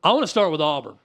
I want to start with Auburn,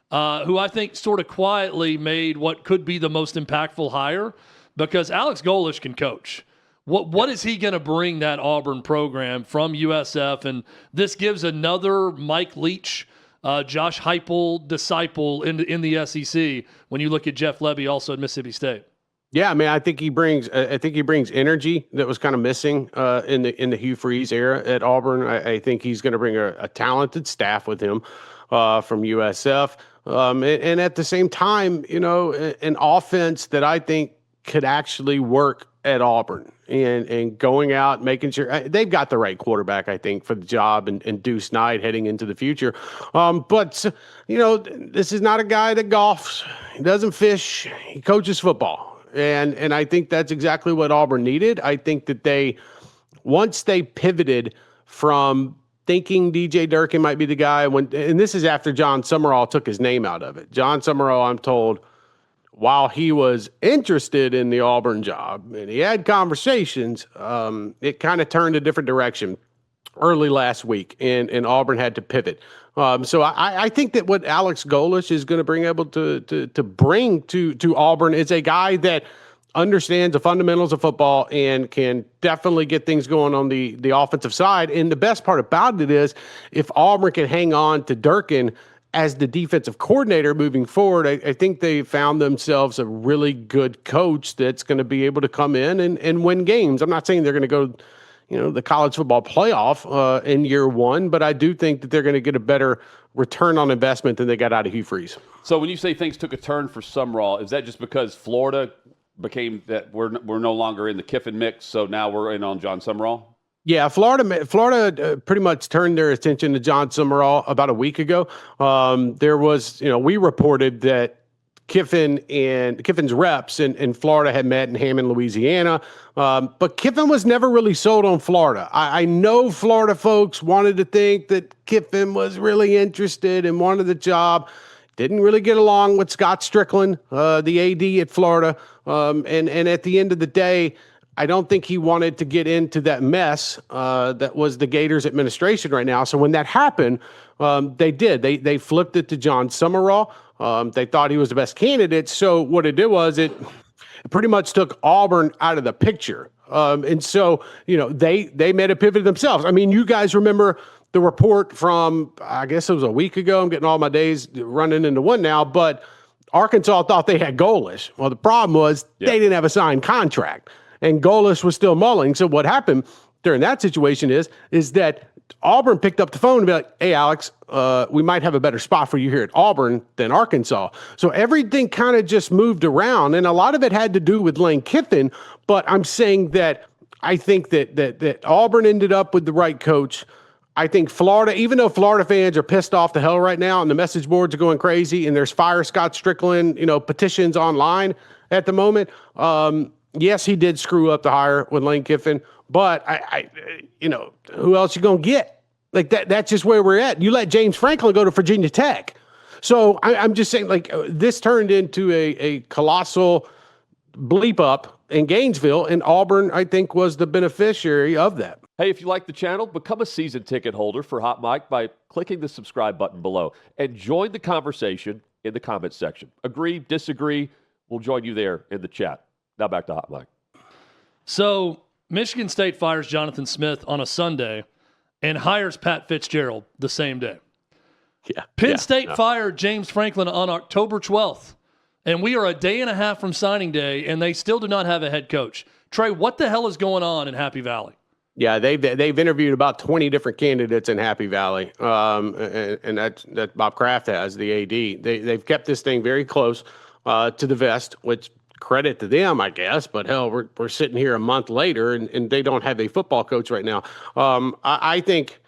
who I think sort of quietly made what could be the most impactful hire because Alex Golesh can coach. What is he going to bring that Auburn program from USF? And this gives another Mike Leach, Josh Heupel disciple in the SEC when you look at Jeff Lebby also at Mississippi State. Yeah, I mean, I think he brings energy that was kind of missing in the Hugh Freeze era at Auburn. I think he's going to bring a talented staff with him from USF, and at the same time, an offense that I think could actually work at Auburn and going out, making sure they've got the right quarterback, I think, for the job and Deuce Knight heading into the future. But this is not a guy that golfs. He doesn't fish. He coaches football. And I think that's exactly what Auburn needed. I think that once they pivoted from thinking DJ Durkin might be the guy, and this is after John Summerall took his name out of it. John Summerall, I'm told, while he was interested in the Auburn job and he had conversations, it kind of turned a different direction early last week, and Auburn had to pivot. So I think that what Alex Golesh is going to bring to Auburn is a guy that understands the fundamentals of football and can definitely get things going on the offensive side. And the best part about it is if Auburn can hang on to Durkin as the defensive coordinator moving forward, I think they found themselves a really good coach that's going to be able to come in and win games. I'm not saying they're going to go the college football playoff in year one, but I do think that they're going to get a better return on investment than they got out of Hugh Freeze. So when you say things took a turn for Summerall, is that just because Florida became that we're no longer in the Kiffin mix, so now we're in on John Summerall? Yeah, Florida pretty much turned their attention to John Summerall about a week ago. There was, we reported that Kiffin's reps in Florida had met in Hammond, Louisiana. But Kiffin was never really sold on Florida. I know Florida folks wanted to think that Kiffin was really interested and wanted the job. Didn't really get along with Scott Strickland, the AD at Florida. And at the end of the day, I don't think he wanted to get into that mess that was the Gators administration right now. So when that happened, they did. They flipped it to John Summerall. They thought he was the best candidate. So what it did was it pretty much took Auburn out of the picture. And so, they made a pivot themselves. I mean, you guys remember the report from, I guess it was a week ago. I'm getting all my days running into one now, but Arkansas thought they had Golesh. Well, the problem was they didn't have a signed contract and Golesh was still mulling. So what happened during that situation is that Auburn picked up the phone and be like, hey, Alex, we might have a better spot for you here at Auburn than Arkansas. So everything kind of just moved around, and a lot of it had to do with Lane Kiffin, but I'm saying that I think that Auburn ended up with the right coach. I think Florida, even though Florida fans are pissed off to hell right now and the message boards are going crazy and there's Fire Scott Strickland, petitions online at the moment, yes, he did screw up the hire with Lane Kiffin, but who else you gonna get? Like that's just where we're at. You let James Franklin go to Virginia Tech. So I'm just saying, this turned into a colossal bleep up in Gainesville, and Auburn, I think, was the beneficiary of that. Hey, if you like the channel, become a season ticket holder for Hot Mic by clicking the subscribe button below and join the conversation in the comments section. Agree, disagree, we'll join you there in the chat. Now back to Hot Mic. So Michigan State fires Jonathan Smith on a Sunday and hires Pat Fitzgerald the same day. Yeah. Penn State fired James Franklin on October 12th, and we are a day and a half from signing day, and they still do not have a head coach. Trey, what the hell is going on in Happy Valley? Yeah, they've interviewed about 20 different candidates in Happy Valley, and that Bob Kraft has, the AD. They've kept this thing very close to the vest, which credit to them, I guess. But hell, we're sitting here a month later, and they don't have a football coach right now. I think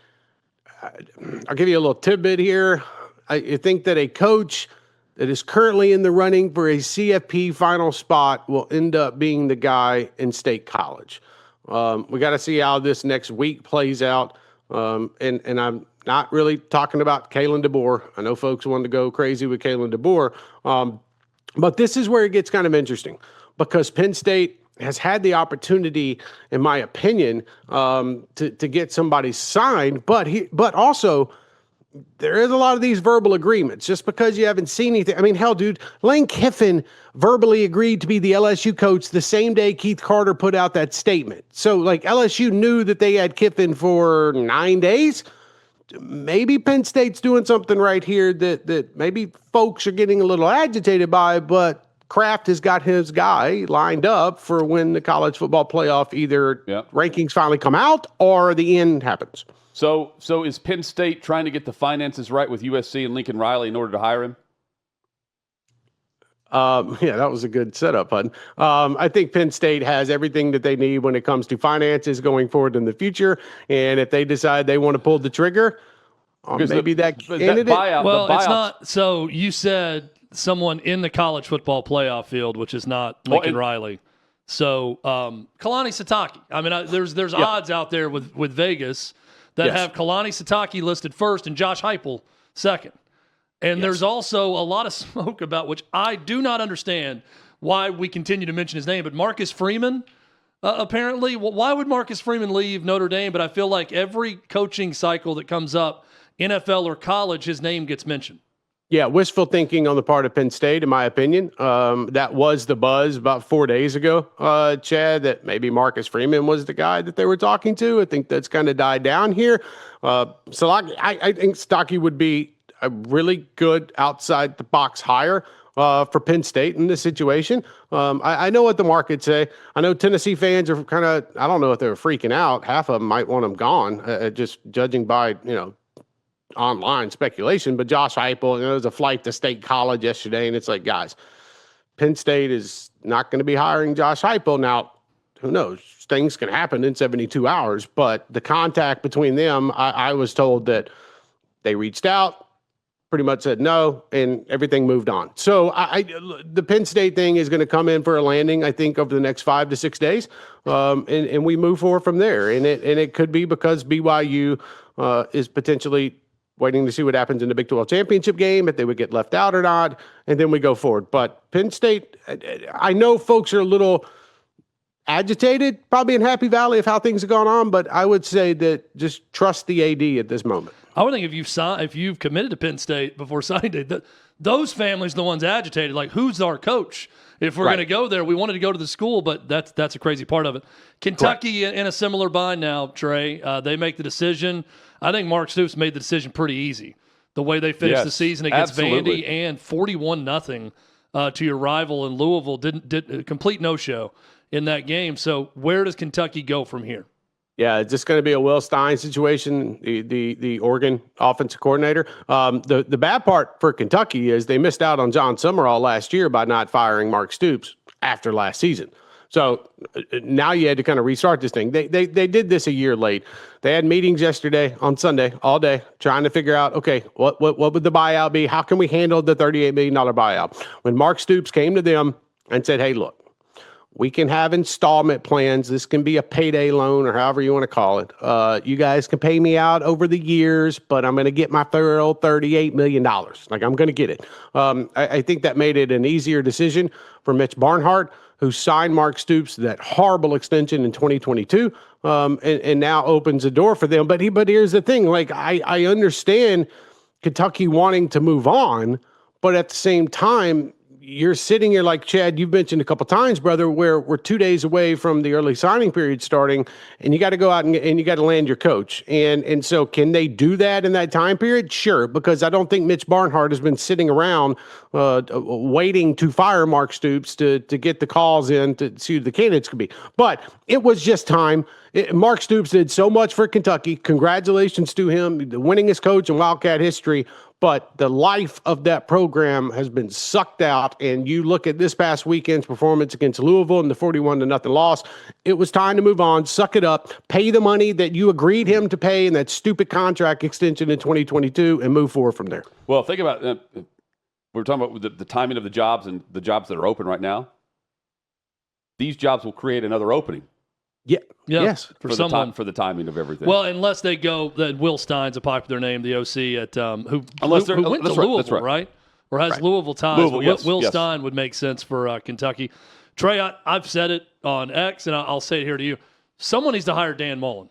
I'll give you a little tidbit here. I think that a coach that is currently in the running for a CFP final spot will end up being the guy in State College. We got to see how this next week plays out. And I'm not really talking about Kalen DeBoer. I know folks want to go crazy with Kalen DeBoer. But this is where it gets kind of interesting because Penn State has had the opportunity, in my opinion, to get somebody signed. But also, there is a lot of these verbal agreements just because you haven't seen anything. I mean, hell, dude, Lane Kiffin verbally agreed to be the LSU coach the same day Keith Carter put out that statement. So, like, LSU knew that they had Kiffin for 9 days. Maybe Penn State's doing something right here that maybe folks are getting a little agitated by, but Kraft has got his guy lined up for when the college football playoff either rankings finally come out or the end happens. So is Penn State trying to get the finances right with USC and Lincoln Riley in order to hire him? Yeah, that was a good setup, Hud. I think Penn State has everything that they need when it comes to finances going forward in the future. And if they decide they want to pull the trigger, maybe that candidate. Well, it's not. So you said someone in the college football playoff field, which is not Lincoln Riley. So Kalani Sitake. I mean, there's odds out there with Vegas that have Kalani Sitake listed first and Josh Heupel second. And there's also a lot of smoke about, which I do not understand why we continue to mention his name, but Marcus Freeman, apparently. Why would Marcus Freeman leave Notre Dame? But I feel like every coaching cycle that comes up, NFL or college, his name gets mentioned. Yeah, wishful thinking on the part of Penn State, in my opinion. That was the buzz about 4 days ago, Chad, that maybe Marcus Freeman was the guy that they were talking to. I think that's kind of died down here. So I think Sitake would be a really good outside-the-box hire for Penn State in this situation. I know what the market say. I know Tennessee fans are kind of, I don't know if they're freaking out. Half of them might want him gone, just judging by, online speculation. But Josh Heupel, there was a flight to State College yesterday, and it's like, guys, Penn State is not going to be hiring Josh Heupel. Now, who knows? Things can happen in 72 hours, but the contact between them, I was told that they reached out, pretty much said no, and everything moved on. So the Penn State thing is going to come in for a landing, I think, over the next 5 to 6 days, and we move forward from there. And it could be because BYU is potentially waiting to see what happens in the Big 12 championship game, if they would get left out or not, and then we go forward. But Penn State, I know folks are a little agitated, probably in Happy Valley, of how things have gone on, but I would say that just trust the AD at this moment. I would think if you've committed to Penn State before signing day, those families are the ones agitated. Like, who's our coach? If we're going to go there, we wanted to go to the school, but that's a crazy part of it. Kentucky in a similar bind now, Trey. They make the decision. I think Mark Stoops made the decision pretty easy. The way they finished the season against Vandy and 41-0 to your rival in Louisville, did complete no-show in that game. So where does Kentucky go from here? Yeah, it's just going to be a Will Stein situation, the Oregon offensive coordinator. The bad part for Kentucky is they missed out on John Summerall last year by not firing Mark Stoops after last season. So now you had to kind of restart this thing. They did this a year late. They had meetings yesterday on Sunday all day trying to figure out, okay, what would the buyout be? How can we handle the $38 million buyout? When Mark Stoops came to them and said, hey, look, we can have installment plans. This can be a payday loan or however you want to call it. You guys can pay me out over the years, but I'm going to get my thorough $38 million. Like, I'm going to get it. I think that made it an easier decision for Mitch Barnhart, who signed Mark Stoops to that horrible extension in 2022, and now opens the door for them. But here's the thing. Like, I understand Kentucky wanting to move on, but at the same time, you're sitting here like, Chad, you've mentioned a couple times, brother, where we're 2 days away from the early signing period starting, and you got to go out and you got to land your coach. And so can they do that in that time period? Sure, because I don't think Mitch Barnhart has been sitting around waiting to fire Mark Stoops to get the calls in to see who the candidates could be. But it was just time. Mark Stoops did so much for Kentucky. Congratulations to him, the winningest coach in Wildcat history. But the life of that program has been sucked out. And you look at this past weekend's performance against Louisville and the 41-0 loss, it was time to move on, suck it up, pay the money that you agreed him to pay in that stupid contract extension in 2022, and move forward from there. Well, think about it. We're talking about the timing of the jobs and the jobs that are open right now. These jobs will create another opening. Yeah. Yes. For the timing of everything. Well, unless they go, that Will Stein's a popular name, the OC at who went to Louisville, right? Or has Louisville ties. Will Stein would make sense for Kentucky. Trey, I've said it on X, and I'll say it here to you. Someone needs to hire Dan Mullen.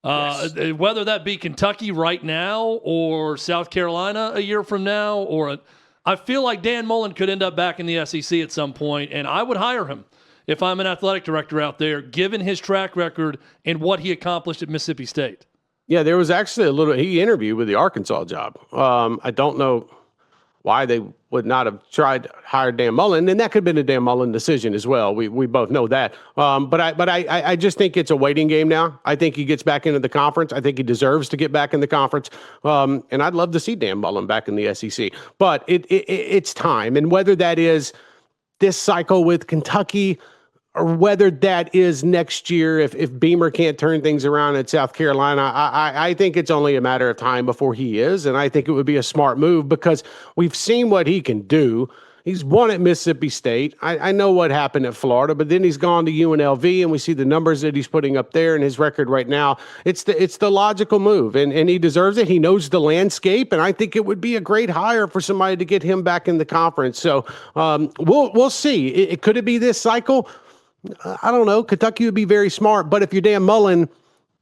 Whether that be Kentucky right now or South Carolina a year from now, I feel like Dan Mullen could end up back in the SEC at some point, and I would hire him if I'm an athletic director out there, given his track record and what he accomplished at Mississippi State. Yeah, there was actually he interviewed with the Arkansas job. I don't know why they would not have tried to hire Dan Mullen, and that could have been a Dan Mullen decision as well. We both know that. But I just think it's a waiting game now. I think he gets back into the conference. I think he deserves to get back in the conference. And I'd love to see Dan Mullen back in the SEC. But it's time. And whether that is this cycle with Kentucky or whether that is next year, if Beamer can't turn things around at South Carolina, I think it's only a matter of time before he is. And I think it would be a smart move because we've seen what he can do. He's won at Mississippi State. I know what happened at Florida, but then he's gone to UNLV, and we see the numbers that he's putting up there and his record right now. It's the logical move, and he deserves it. He knows the landscape, and I think it would be a great hire for somebody to get him back in the conference. So we'll see. Could it be this cycle? I don't know. Kentucky would be very smart, but if you're Dan Mullen,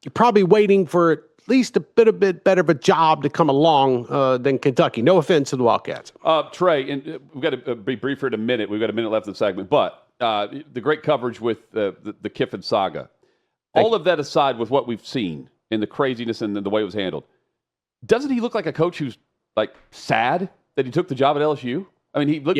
you're probably waiting for at least a bit better of a job to come along than Kentucky. No offense to the Wildcats. Trey, and we've got to be briefer in a minute. We've got a minute left in the segment, but the great coverage with the Kiffin saga. All of that aside, with what we've seen and the craziness and the way it was handled, doesn't he look like a coach who's like sad that he took the job at LSU? I mean, he looks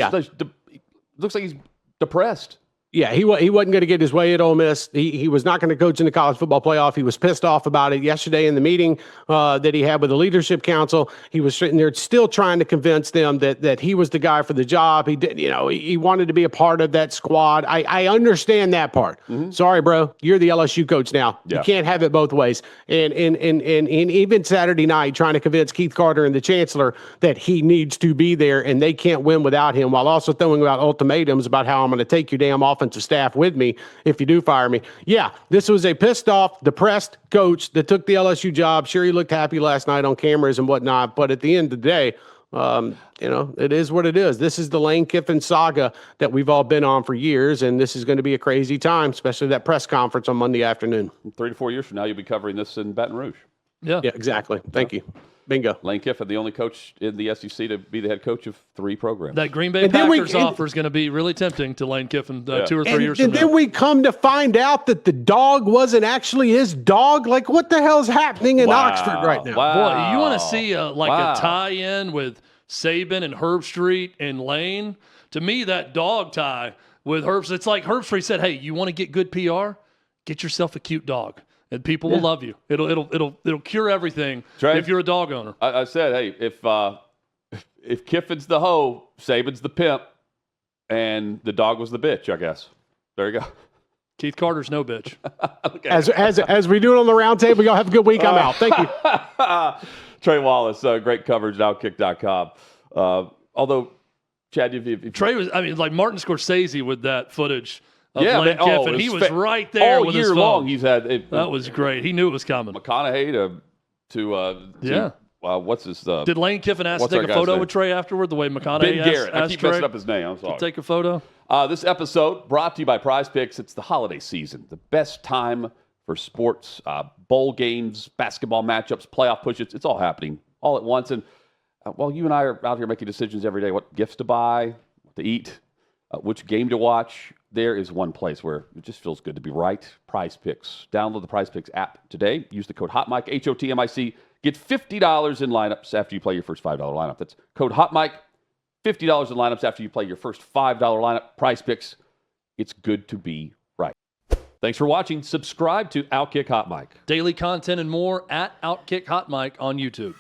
like he's depressed. Yeah, he wasn't going to get his way at Ole Miss. He was not going to coach in the college football playoff. He was pissed off about it yesterday in the meeting that he had with the leadership council. He was sitting there still trying to convince them that he was the guy for the job. He did, he wanted to be a part of that squad. I understand that part. Mm-hmm. Sorry, bro, you're the LSU coach now. Yeah. You can't have it both ways. And even Saturday night, trying to convince Keith Carter and the chancellor that he needs to be there and they can't win without him, while also throwing out ultimatums about how I'm going to take your damn offensive staff with me if you do fire me. Yeah, this was a pissed off, depressed coach that took the LSU job. Sure, he looked happy last night on cameras and whatnot, but at the end of the day, it is what it is. This is the Lane Kiffin saga that we've all been on for years, and this is going to be a crazy time, especially that press conference on Monday afternoon. 3 to 4 years from now, you'll be covering this in Baton Rouge. Yeah, exactly. Thank you. Bingo. Lane Kiffin, the only coach in the SEC to be the head coach of 3 programs. That Green Bay Packers offer is going to be really tempting to Lane Kiffin 2 or 3 years from now. And then we come to find out that the dog wasn't actually his dog. Like, what the hell's happening in Oxford right now? Wow. Boy, you want to see a tie-in with Saban and Herb Street and Lane? To me, that dog tie with Herb, it's like Herb Street said, hey, you want to get good PR? Get yourself a cute dog. And people will love you. It'll cure everything if you're a dog owner. I said, hey, if Kiffin's the hoe, Saban's the pimp, and the dog was the bitch, I guess. There you go. Keith Carter's no bitch. Okay. As we do it on the round table, y'all have a good week. I'm out. Thank you. Trey Wallace, great coverage at OutKick.com. Although, Chad, if Trey was, like Martin Scorsese with that footage. Lane Kiffin. He was right there all with year his phone. long. He's had that was great. He knew it was coming. McConaughey to what's his? Did Lane Kiffin ask to take a photo with Trey afterward? The way McConaughey Ben Garrett. I keep Trey messing up his name. I'm sorry. To take a photo. This episode brought to you by Prize Picks. It's the holiday season, the best time for sports, bowl games, basketball matchups, playoff pushes. It's all happening all at once. And while you and I are out here making decisions every day, what gifts to buy, what to eat, which game to watch, there is one place where it just feels good to be right. Prize Picks. Download the Prize Picks app today. Use the code HOTMIC, HOTMIC. Get $50 in lineups after you play your first $5 lineup. That's code HOTMIC. $50 in lineups after you play your first $5 lineup. Prize Picks. It's good to be right. Thanks for watching. Subscribe to OutKick Hot Mic. Daily content and more at OutKick Hot Mic on YouTube.